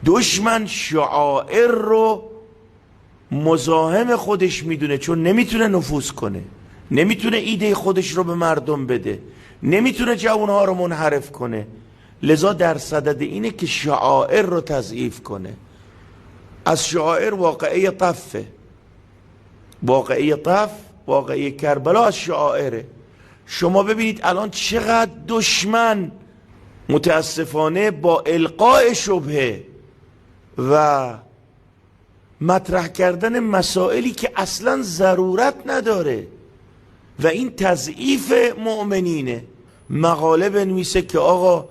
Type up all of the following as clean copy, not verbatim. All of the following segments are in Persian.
دشمن شعائر رو مزاحم خودش میدونه، چون نمیتونه نفوذ کنه، نمیتونه ایده خودش رو به مردم بده، نمیتونه جوانها رو منحرف کنه. لذا در صدد اینه که شعائر رو تضعیف کنه. از شعائر واقعه طفه، واقعه طف، واقعه کربلا از شعائره. شما ببینید الان چقدر دشمن متاسفانه با القاء شبهه و مطرح کردن مسائلی که اصلا ضرورت نداره و این تضعیف مؤمنینه، مقاله بنویسه که آقا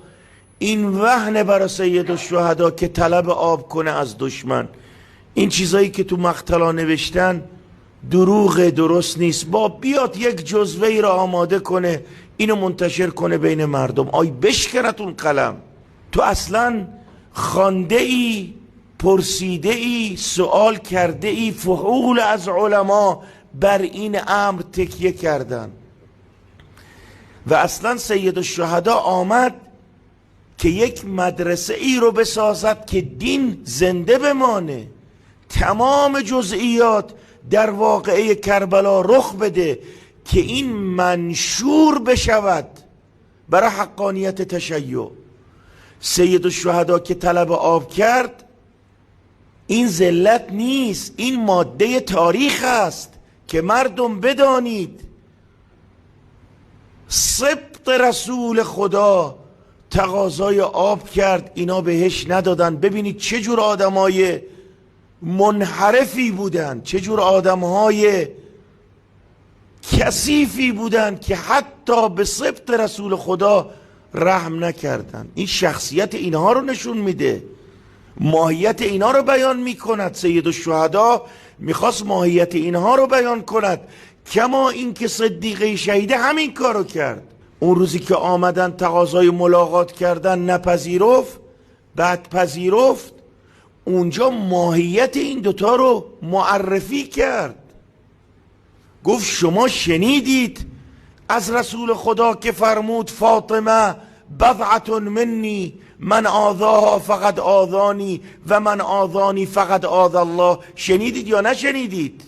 این وهن برای سید الشهدا که طلب آب کنه از دشمن. این چیزایی که تو مقتلا نوشتن دروغ، درست نیست. با بیاد یک جزوه‌ای را آماده کنه اینو منتشر کنه بین مردم. آی بشکنتون قلم. تو اصلا خوانده ای، پرسیده ای، سوال کرده ای؟ فحول از علما بر این امر تکیه کردن و اصلا سید الشهدا آمد که یک مدرسه ای رو بسازد که دین زنده بمانه، تمام جزئیات در واقعه کربلا رخ بده که این منشور بشود برای حقانیت تشیع. سید الشهدا که طلب آب کرد، این ذلت نیست، این ماده تاریخ است که مردم بدانید سبط رسول خدا تقاضای آب کرد، اینا بهش ندادن. ببینید چه جور آدمای منحرفی بودن، چه جور آدمهای کثیفی بودن که حتی به سبط رسول خدا رحم نکردن. این شخصیت اینها رو نشون میده، ماهیت اینها رو بیان میکند. سید الشهدا میخواست ماهیت اینها رو بیان کند، کما اینکه صدیقه شهیده همین کارو کرد. اون روزی که آمدن تقاضای ملاقات کردن نپذیرفت، بعد پذیرفت، اونجا ماهیت این دوتا رو معرفی کرد. گفت شما شنیدید از رسول خدا که فرمود فاطمه بضعة منی من آذاها فقد آذانی و من آذانی فقد آذى الله؟ شنیدید یا نشنیدید؟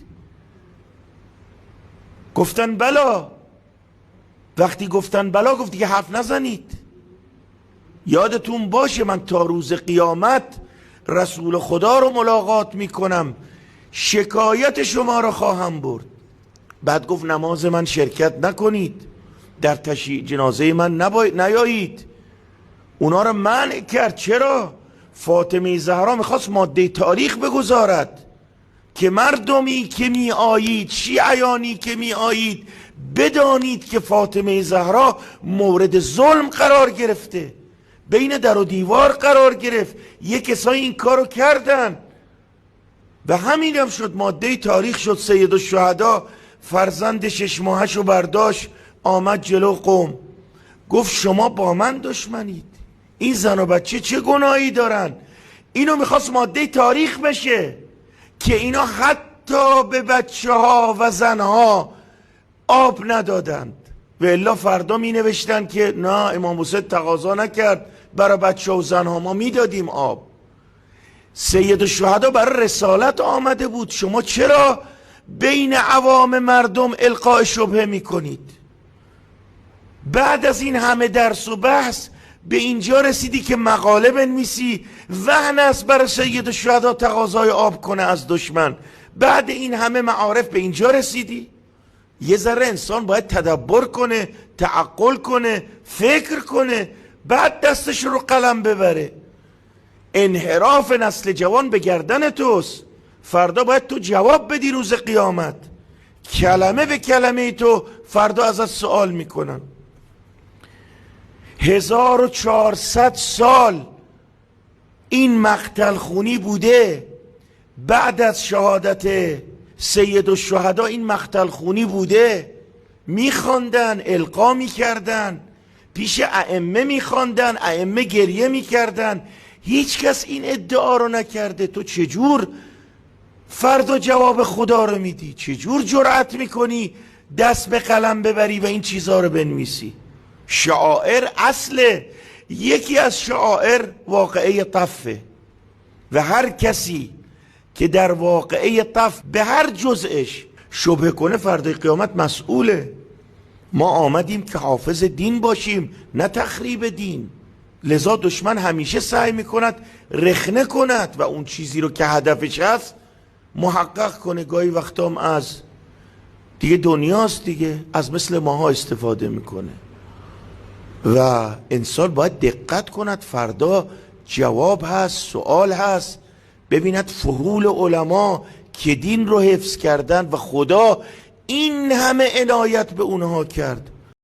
گفتن بلا. وقتی گفتن بلا، گفت دیگه حرف نزنید. یادتون باشه من تا روز قیامت رسول خدا رو ملاقات میکنم، شکایت شما رو خواهم برد. بعد گفت نماز من شرکت نکنید، در تشییع جنازه من نیایید. اونا رو منع کرد. چرا؟ فاطمه زهرا میخواست ماده تاریخ بگذارد که مردمی که می آیید، شیعیانی که می آیید، بدانید که فاطمه زهرا مورد ظلم قرار گرفته، بین در و دیوار قرار گرفت. یک کسایی این کارو کردن و همین هم شد، ماده تاریخ شد. سید الشهدا فرزند 6 ماهش رو برداشت، آمد جلو قوم، گفت شما با من دشمنید، این زن و بچه چه گناهی دارن؟ اینو میخواست ماده تاریخ بشه که اینا حتی به بچه ها و زنها آب ندادند. و الا فردا می نوشتن که نه، امام حسین تقاضا نکرد برای بچه و زنها، ما میدادیم آب. سید الشهدا برای رسالت آمده بود. شما چرا بین عوام مردم القاء شبهه میکنید؟ بعد از این همه درس و بحث به اینجا رسیدی که مقاله بنویسی وهن است برای سید الشهدا تقاضای آب کنه از دشمن. بعد این همه معارف به اینجا رسیدی؟ یه ذره انسان باید تدبر کنه، تعقل کنه، فکر کنه، بعد دستش رو قلم ببره. انحراف نسل جوان به گردن توست. فردا باید تو جواب بدی روز قیامت. کلمه به کلمه تو فردا ازت سوال میکنن. 1400 سال این مقتل خونی بوده. بعد از شهادت سید الشهدا این مقتل خونی بوده. میخواندن، القا میکردن، پیش ائمه میخواندن، ائمه گریه میکردن. هیچ کس این ادعا رو نکرده. تو چجور فردا جواب خدا رو میدی؟ چجور جرأت میکنی دست به قلم ببری و این چیزها رو بنویسی؟ شعائر اصله. یکی از شعائر واقعه طفه. و هر کسی که در واقعه طف به هر جزءش شبهه کنه فردای قیامت مسئوله. ما آمدیم که حافظ دین باشیم، نه تخریب دین. لذا دشمن همیشه سعی میکند رخنه کند و اون چیزی رو که هدفش هست محقق کنه. گاهی وقتام از دیگه دنیاست دیگه، از مثل ماها استفاده میکنه و انسان باید دقت کند. فردا جواب هست، سوال هست، ببیند فحول علما که دین رو حفظ کردن و خدا این همه عنایت به اونها کرد.